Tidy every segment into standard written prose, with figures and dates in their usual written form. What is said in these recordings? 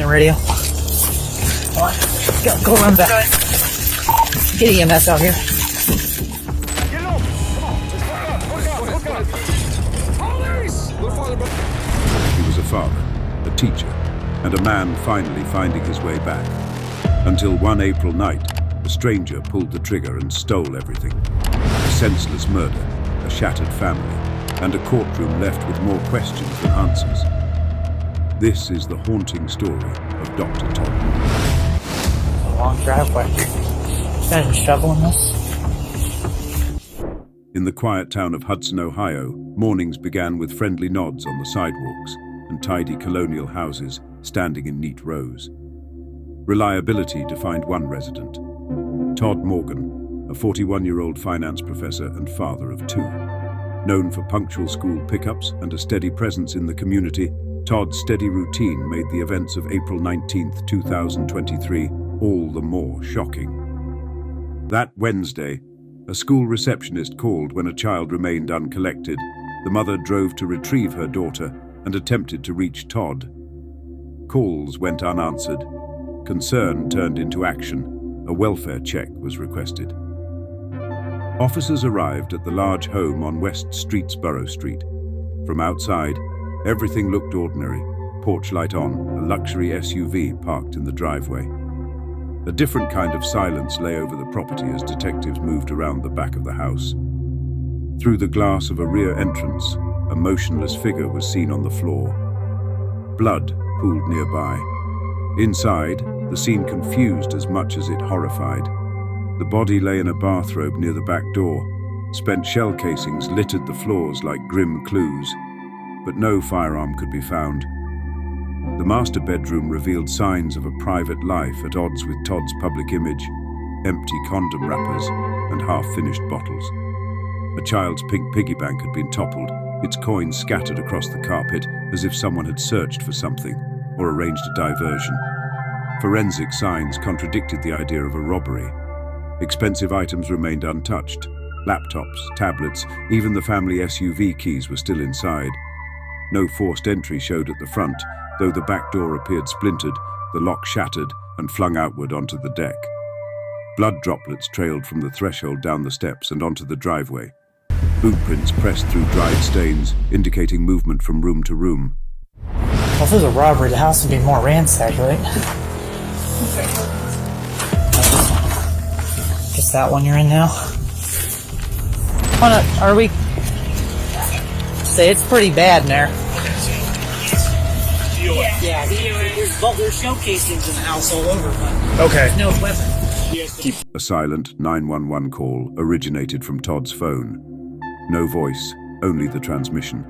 listening radio. Come on, go run back. Get EMS out here. Get off! Come on, look out! Police! He was a father, a teacher, and a man finally finding his way back. Until one April night, a stranger pulled the trigger and stole everything. A senseless murder, a shattered family, and a courtroom left with more questions than answers. This is the haunting story of Dr. Todd. A long driveway. Guys are shoveling this. In the quiet town of Hudson, Ohio, mornings began with friendly nods on the sidewalks and tidy colonial houses standing in neat rows. Reliability defined one resident, Todd Morgan, a 41-year-old finance professor and father of two. Known for punctual school pickups and a steady presence in the community, Todd's steady routine made the events of April 19, 2023, all the more shocking. That Wednesday, a school receptionist called when a child remained uncollected. The mother drove to retrieve her daughter and attempted to reach Todd. Calls went unanswered. Concern turned into action. A welfare check was requested. Officers arrived at the large home on West Streetsboro Street. From outside, everything looked ordinary. Porch light on, a luxury SUV parked in the driveway. A different kind of silence lay over the property as detectives moved around the back of the house. Through the glass of a rear entrance, a motionless figure was seen on the floor. Blood pooled nearby. Inside, the scene confused as much as it horrified. The body lay in a bathrobe near the back door. Spent shell casings littered the floors like grim clues, but no firearm could be found. The master bedroom revealed signs of a private life at odds with Todd's public image: empty condom wrappers and half-finished bottles. A child's pink piggy bank had been toppled, its coins scattered across the carpet as if someone had searched for something or arranged a diversion. Forensic signs contradicted the idea of a robbery. Expensive items remained untouched. Laptops, tablets, even the family SUV keys were still inside. No forced entry showed at the front, though the back door appeared splintered, the lock shattered and flung outward onto the deck. Blood droplets trailed from the threshold down the steps and onto the driveway. Boot prints pressed through dried stains, indicating movement from room to room. Well, if it was a robbery, the house would be more ransacked, right? Just that one you're in now? Are we... Say it's pretty bad in there. Yeah, there's shell casings in the house all over, but there's no weapon. A silent 911 call originated from Todd's phone. No voice, only the transmission.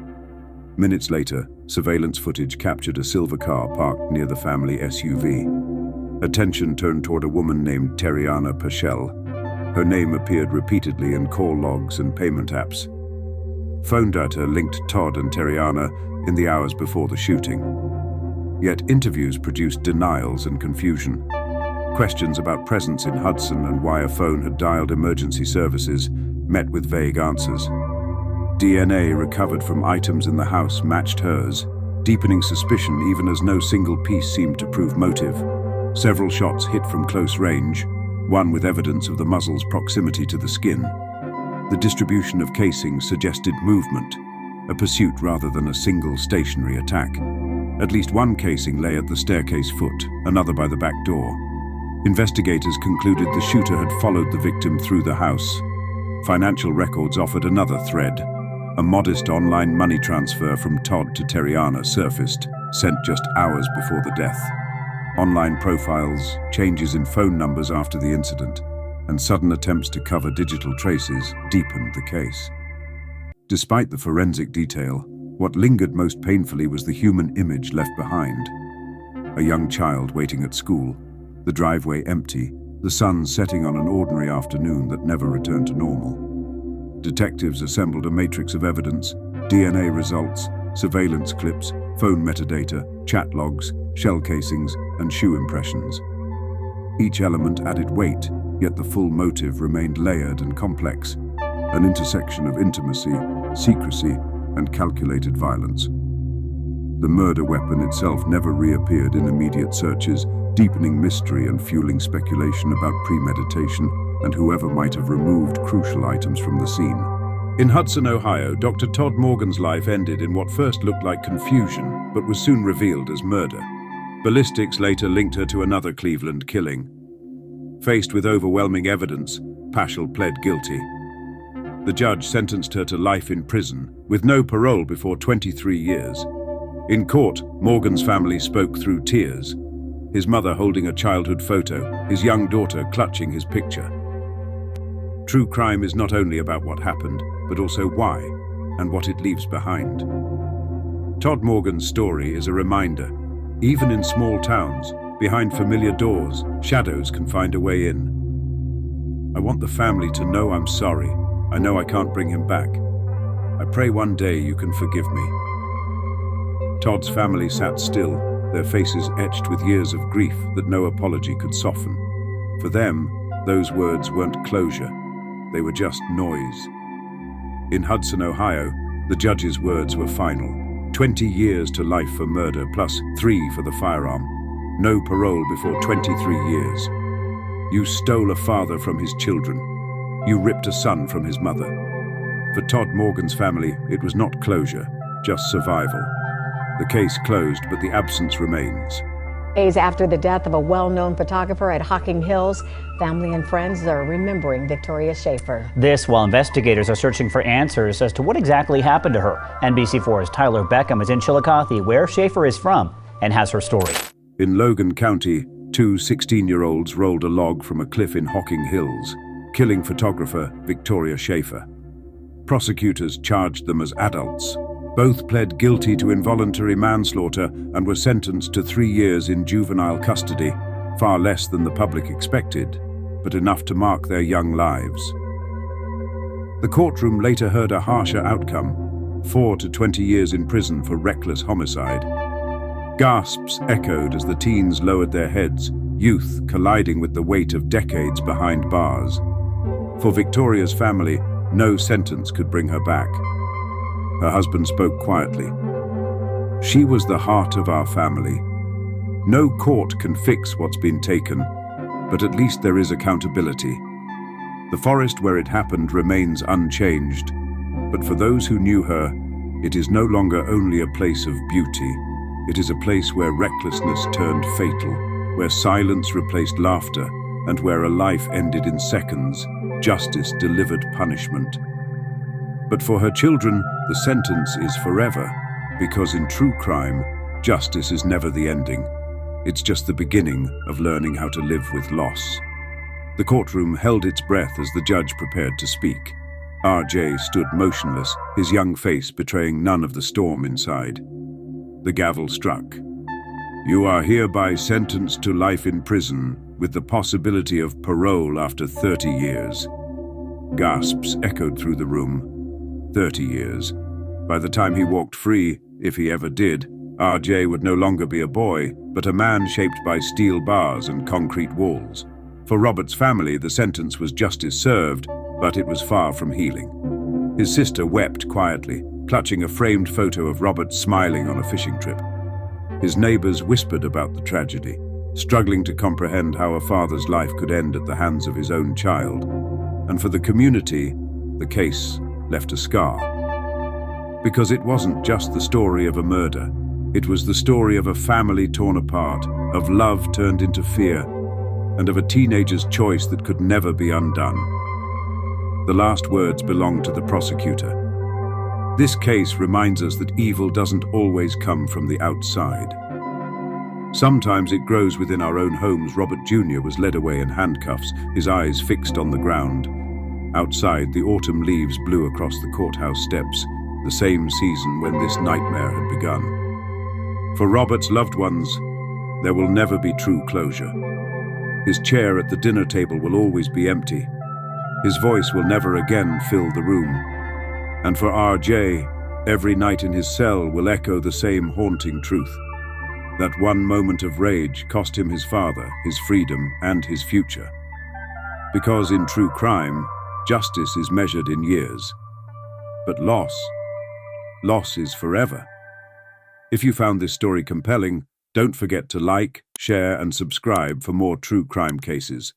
Minutes later, surveillance footage captured a silver car parked near the family SUV. Attention turned toward a woman named Terriana Paschel. Her name appeared repeatedly in call logs and payment apps. Phone data linked Todd and Terriana in the hours before the shooting. Yet interviews produced denials and confusion. Questions about presence in Hudson and why a phone had dialed emergency services met with vague answers. DNA recovered from items in the house matched hers, deepening suspicion even as no single piece seemed to prove motive. Several shots hit from close range, one with evidence of the muzzle's proximity to the skin. The distribution of casings suggested movement, a pursuit rather than a single stationary attack. At least one casing lay at the staircase foot, another by the back door. Investigators concluded the shooter had followed the victim through the house. Financial records offered another thread. A modest online money transfer from Todd to Terriana surfaced, sent just hours before the death. Online profiles, changes in phone numbers after the incident, and sudden attempts to cover digital traces deepened the case. Despite the forensic detail, what lingered most painfully was the human image left behind. A young child waiting at school, the driveway empty, the sun setting on an ordinary afternoon that never returned to normal. Detectives assembled a matrix of evidence: DNA results, surveillance clips, phone metadata, chat logs, shell casings, and shoe impressions. Each element added weight, yet the full motive remained layered and complex, an intersection of intimacy, secrecy, and calculated violence. The murder weapon itself never reappeared in immediate searches, deepening mystery and fueling speculation about premeditation and whoever might have removed crucial items from the scene. In Hudson, Ohio, Dr. Todd Morgan's life ended in what first looked like confusion, but was soon revealed as murder. Ballistics later linked her to another Cleveland killing. Faced with overwhelming evidence, Paschal pled guilty. The judge sentenced her to life in prison, with no parole before 23 years. In court, Morgan's family spoke through tears, his mother holding a childhood photo, his young daughter clutching his picture. True crime is not only about what happened, but also why and what it leaves behind. Todd Morgan's story is a reminder. Even in small towns, behind familiar doors, shadows can find a way in. I want the family to know I'm sorry. I know I can't bring him back. I pray one day you can forgive me. Todd's family sat still, their faces etched with years of grief that no apology could soften. For them, those words weren't closure. They were just noise. In Hudson, Ohio, the judge's words were final. 20 years to life for murder, plus 3 for the firearm. No parole before 23 years. You stole a father from his children. You ripped a son from his mother. For Todd Morgan's family, it was not closure, just survival. The case closed, but the absence remains. Days after the death of a well-known photographer at Hocking Hills, family and friends are remembering Victoria Schaffer. This while investigators are searching for answers as to what exactly happened to her. NBC4's Tyler Beckham is in Chillicothe, where Schaffer is from, and has her story. In Logan County, 2 16-year-olds rolled a log from a cliff in Hocking Hills, killing photographer Victoria Schaffer. Prosecutors charged them as adults. Both pled guilty to involuntary manslaughter and were sentenced to 3 years in juvenile custody, far less than the public expected, but enough to mark their young lives. The courtroom later heard a harsher outcome, 4 to 20 years in prison for reckless homicide. Gasps echoed as the teens lowered their heads, youth colliding with the weight of decades behind bars. For Victoria's family, no sentence could bring her back. Her husband spoke quietly. She was the heart of our family. No court can fix what's been taken, but at least there is accountability. The forest where it happened remains unchanged, but for those who knew her, it is no longer only a place of beauty. It is a place where recklessness turned fatal, where silence replaced laughter, and where a life ended in seconds. Justice delivered punishment. But for her children, the sentence is forever, because in true crime, justice is never the ending. It's just the beginning of learning how to live with loss. The courtroom held its breath as the judge prepared to speak. RJ stood motionless, his young face betraying none of the storm inside. The gavel struck. You are hereby sentenced to life in prison, with the possibility of parole after 30 years. Gasps echoed through the room. 30 years. By the time he walked free, if he ever did, RJ would no longer be a boy, but a man shaped by steel bars and concrete walls. For Robert's family, the sentence was justice served, but it was far from healing. His sister wept quietly, clutching a framed photo of Robert smiling on a fishing trip. His neighbors whispered about the tragedy, struggling to comprehend how a father's life could end at the hands of his own child. And for the community, the case left a scar. Because it wasn't just the story of a murder, it was the story of a family torn apart, of love turned into fear, and of a teenager's choice that could never be undone. The last words belong to the prosecutor. This case reminds us that evil doesn't always come from the outside. Sometimes it grows within our own homes. Robert Jr. was led away in handcuffs, his eyes fixed on the ground. Outside, the autumn leaves blew across the courthouse steps, the same season when this nightmare had begun. For Robert's loved ones, there will never be true closure. His chair at the dinner table will always be empty. His voice will never again fill the room. And for RJ, every night in his cell will echo the same haunting truth. That one moment of rage cost him his father, his freedom, and his future. Because in true crime, justice is measured in years. But loss is forever. If you found this story compelling, don't forget to like, share, and subscribe for more true crime cases.